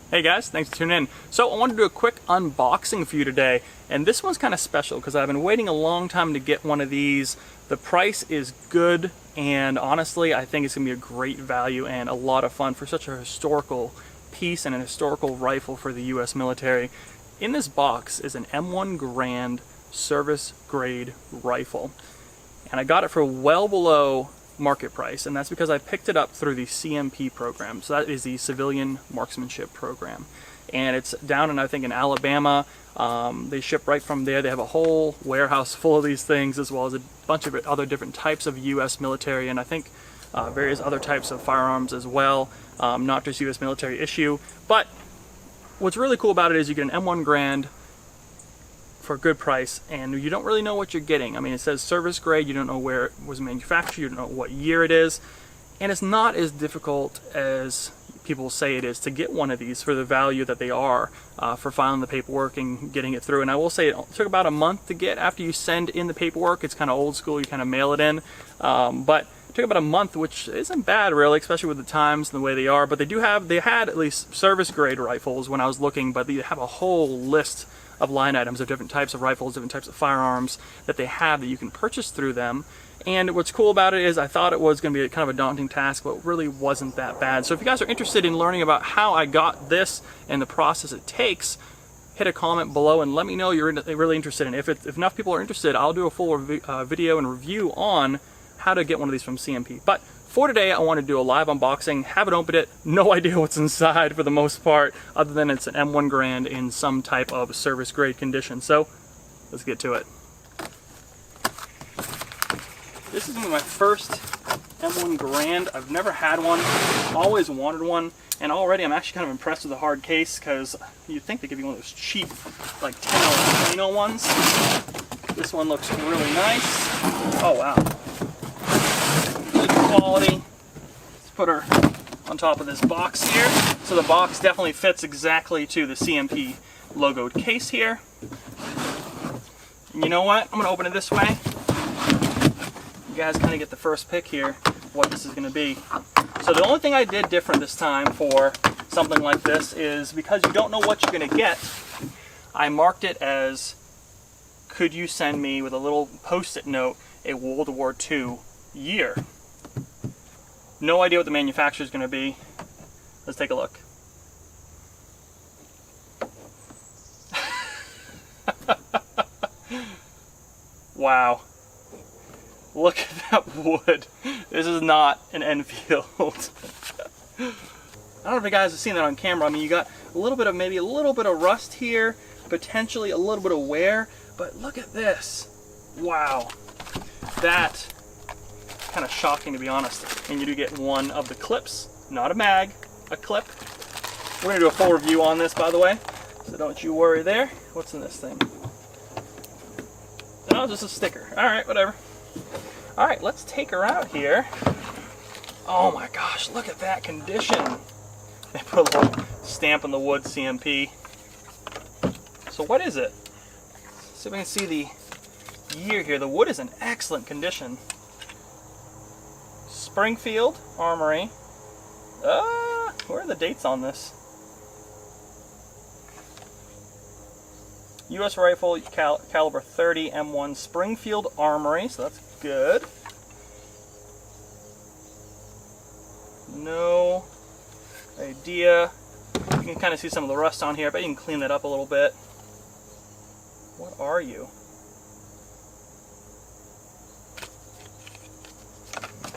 Hey guys, thanks for tuning in. So I wanted to do a quick unboxing for you today, and this one's kind of special because I've been waiting a long time to get one of these. The price is good, and honestly I think it's going to be a great value and a lot of fun for such a historical piece and an historical rifle for the US military. In this box is an M1 Garand service grade rifle, and I got it for well below market price, and that's because I picked it up through the CMP program. So that is the Civilian Marksmanship Program, and it's down in, I think, in Alabama. They ship right from there. They have a whole warehouse full of these things, as well as a bunch of other different types of US military, and I think various other types of firearms as well, not just US military issue. But what's really cool about it is you get an M1 Garand for a good price, and you don't really know what you're getting. I mean, it says service grade, you don't know where it was manufactured, you don't know what year it is, and it's not as difficult as people say it is to get one of these for the value that they are, for filing the paperwork and getting it through. And I will say it took about a month to get after you send in the paperwork. It's kind of old school, you kind of mail it in, but it took about a month, which isn't bad really, especially with the times and the way they are. But they had at least service grade rifles when I was looking, but they have a whole list of line items of different types of rifles, different types of firearms that they have that you can purchase through them. And what's cool about it is I thought it was going to be kind of a daunting task, but it really wasn't that bad. So if you guys are interested in learning about how I got this and the process it takes, hit a comment below and let me know you're really interested in it. If enough people are interested, I'll do a full video and review on how to get one of these from CMP. But for today, I want to do a live unboxing, haven't opened it, no idea what's inside for the most part, other than it's an M1 Garand in some type of service grade condition. So let's get to it. This is gonna be my first M1 Garand. I've never had one, always wanted one, and already I'm actually kind of impressed with the hard case, because you'd think they could be one of those cheap, like $10 Plano ones. This one looks really nice. Oh wow. Good quality. Let's put her on top of this box here. So the box definitely fits exactly to the CMP logoed case here. And you know what? I'm gonna open it this way. You guys kind of get the first pick here of what this is going to be. So the only thing I did different this time for something like this is, because you don't know what you're going to get, I marked it as, could you send me, with a little post-it note, a World War II year. No idea what the manufacturer is going to be. Let's take a look. Wow. Look at that wood. This is not an Enfield. I don't know if you guys have seen that on camera. I mean, you got a little bit of, maybe a little bit of rust here, potentially a little bit of wear, but look at this. Wow. That kind of shocking, to be honest. And you do get one of the clips, not a mag, a clip. We're gonna do a full review on this, by the way, so don't you worry there. What's in this thing? Oh, just a sticker. All right, whatever. All right, let's take her out here. Oh my gosh, look at that condition. They put a little stamp on the wood, CMP. So what is it? Let's see if we can see the year here. The wood is in excellent condition. Springfield Armory. Where are the dates on this? US rifle, caliber 30, M1 Springfield Armory, so that's good. No idea. You can kind of see some of the rust on here, but you can clean that up a little bit. What are you?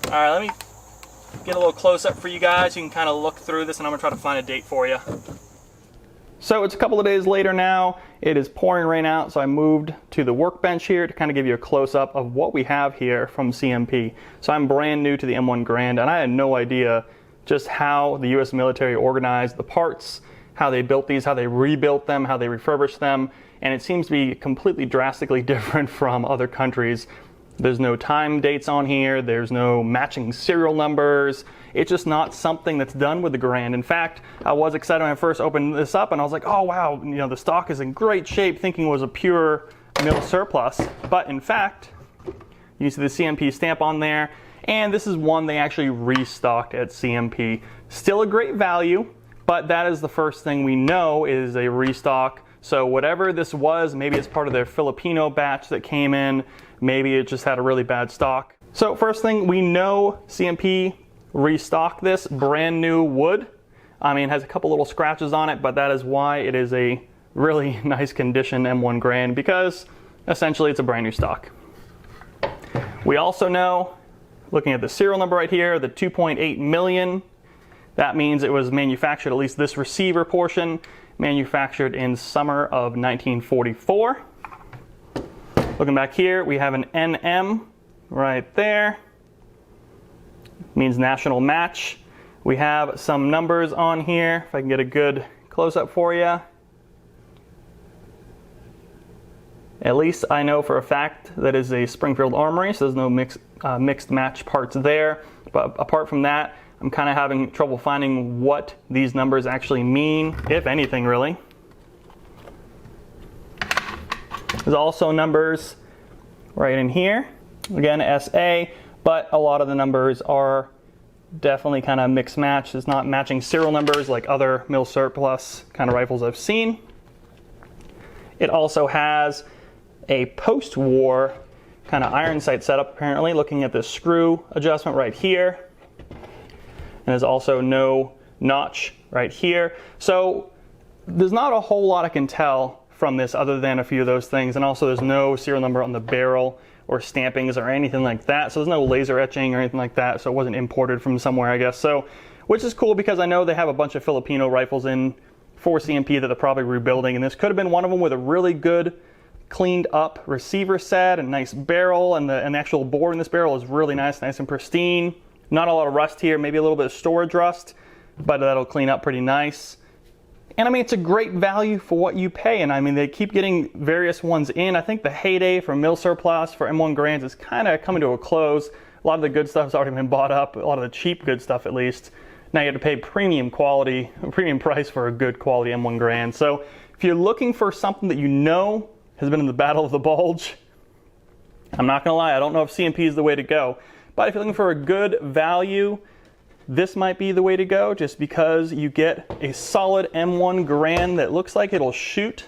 Alright, let me get a little close up for you guys. You can kind of look through this, and I'm going to try to find a date for you. So it's a couple of days later now. It is pouring rain out, so I moved to the workbench here to kind of give you a close-up of what we have here from CMP. So I'm brand new to the M1 Garand, and I had no idea just how the US military organized the parts, how they built these, how they rebuilt them, how they refurbished them, and it seems to be completely drastically different from other countries. There's no time dates on here, there's no matching serial numbers. It's just not something that's done with the Garand. In fact, I was excited when I first opened this up, and I was like, oh wow, you know, the stock is in great shape, thinking it was a pure mil surplus. But in fact, you see the CMP stamp on there, and this is one they actually restocked at CMP. Still a great value, but that is the first thing we know is a restock. So whatever this was, maybe it's part of their Filipino batch that came in, maybe it just had a really bad stock. So first thing, we know CMP restocked this brand new wood. I mean, it has a couple little scratches on it, but that is why it is a really nice condition M1 Garand, because essentially it's a brand new stock. We also know, looking at the serial number right here, the 2.8 million, that means it was manufactured, at least this receiver portion, manufactured in summer of 1944. Looking back here, we have an NM right there. Means national match. We have some numbers on here, if I can get a good close-up for you. At least I know for a fact that is a Springfield Armory, so there's no mixed match parts there. But apart from that, I'm kind of having trouble finding what these numbers actually mean, if anything really. There's also numbers right in here. Again, SA, but a lot of the numbers are definitely kind of mixed match. It's not matching serial numbers like other mil surplus kind of rifles I've seen. It also has a post-war kind of iron sight setup apparently, looking at the screw adjustment right here. And there's also no notch right here. So there's not a whole lot I can tell from this other than a few of those things. And also there's no serial number on the barrel or stampings or anything like that. So there's no laser etching or anything like that. So it wasn't imported from somewhere, I guess. So, which is cool because I know they have a bunch of Filipino rifles in for CMP that they're probably rebuilding. And this could have been one of them with a really good cleaned up receiver set and nice barrel. And the actual bore in this barrel is really nice and pristine. Not a lot of rust here, maybe a little bit of storage rust, but that'll clean up pretty nice. And I mean, it's a great value for what you pay. And I mean, they keep getting various ones in. I think the heyday for mil surplus for M1 Garands is kind of coming to a close. A lot of the good stuff's already been bought up, a lot of the cheap good stuff at least. Now you have to pay premium quality, a premium price for a good quality M1 Garand. So if you're looking for something that you know has been in the Battle of the Bulge, I'm not gonna lie, I don't know if CMP is the way to go. But if you're looking for a good value, this might be the way to go, just because you get a solid M1 Garand that looks like it'll shoot,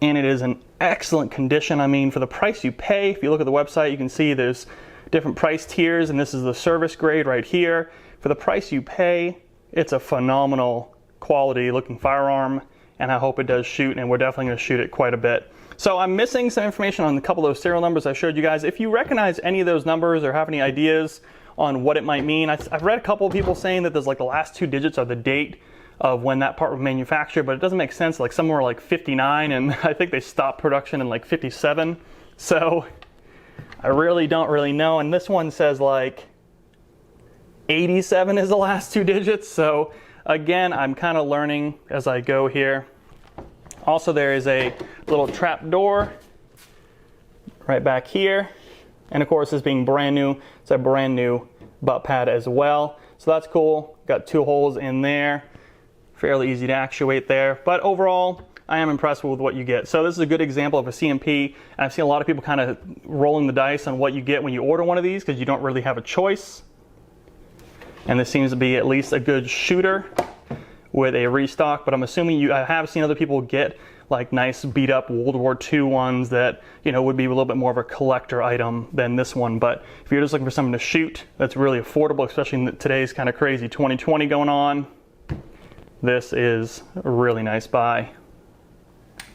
and it is in excellent condition. I mean, for the price you pay, if you look at the website, you can see there's different price tiers, and this is the service grade right here. For the price you pay, it's a phenomenal quality looking firearm, and I hope it does shoot, and we're definitely going to shoot it quite a bit. So I'm missing some information on a couple of those serial numbers I showed you guys. If you recognize any of those numbers or have any ideas on what it might mean, I've read a couple of people saying that there's like the last 2 digits are the date of when that part was manufactured, but it doesn't make sense. Like some were like 59, and I think they stopped production in like 57. So I really don't know. And this one says like 87 is the last 2 digits. So again, I'm kind of learning as I go here. Also, there is a little trap door right back here. And of course, this being brand new, it's a brand new butt pad as well. So that's cool. Got 2 holes in there. Fairly easy to actuate there. But overall, I am impressed with what you get. So this is a good example of a CMP. And I've seen a lot of people kind of rolling the dice on what you get when you order one of these, because you don't really have a choice. And this seems to be at least a good shooter with a restock, but I'm assuming I have seen other people get like nice beat up World War II ones that, you know, would be a little bit more of a collector item than this one. But if you're just looking for something to shoot that's really affordable, especially in today's kind of crazy 2020 going on, this is a really nice buy.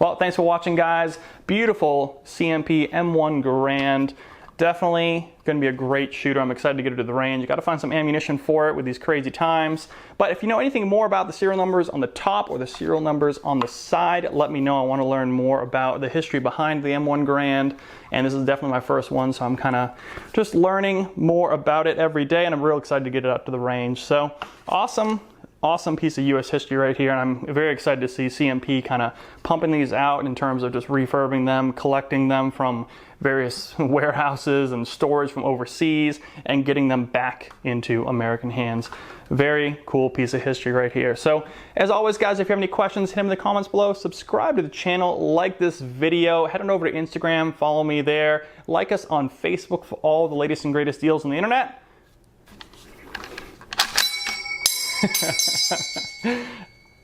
Well, thanks for watching, guys. Beautiful CMP M1 Garand. Definitely going to be a great shooter. I'm excited to get it to the range. You got to find some ammunition for it with these crazy times. But if you know anything more about the serial numbers on the top or the serial numbers on the side, let me know. I want to learn more about the history behind the M1 Garand. And this is definitely my first one, so I'm kind of just learning more about it every day, and I'm real excited to get it up to the range. So awesome. Awesome piece of US history right here, and I'm very excited to see CMP kind of pumping these out in terms of just refurbing them, collecting them from various warehouses and storage from overseas, and getting them back into American hands. Very cool piece of history right here. So as always, guys, if you have any questions, hit them in the comments below. Subscribe to the channel, like this video, head on over to Instagram, follow me there, like us on Facebook for all the latest and greatest deals on the internet.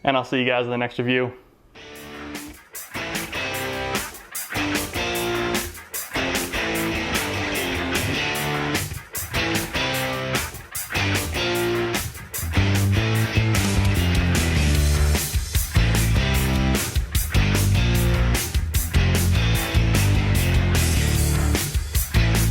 And I'll see you guys in the next review.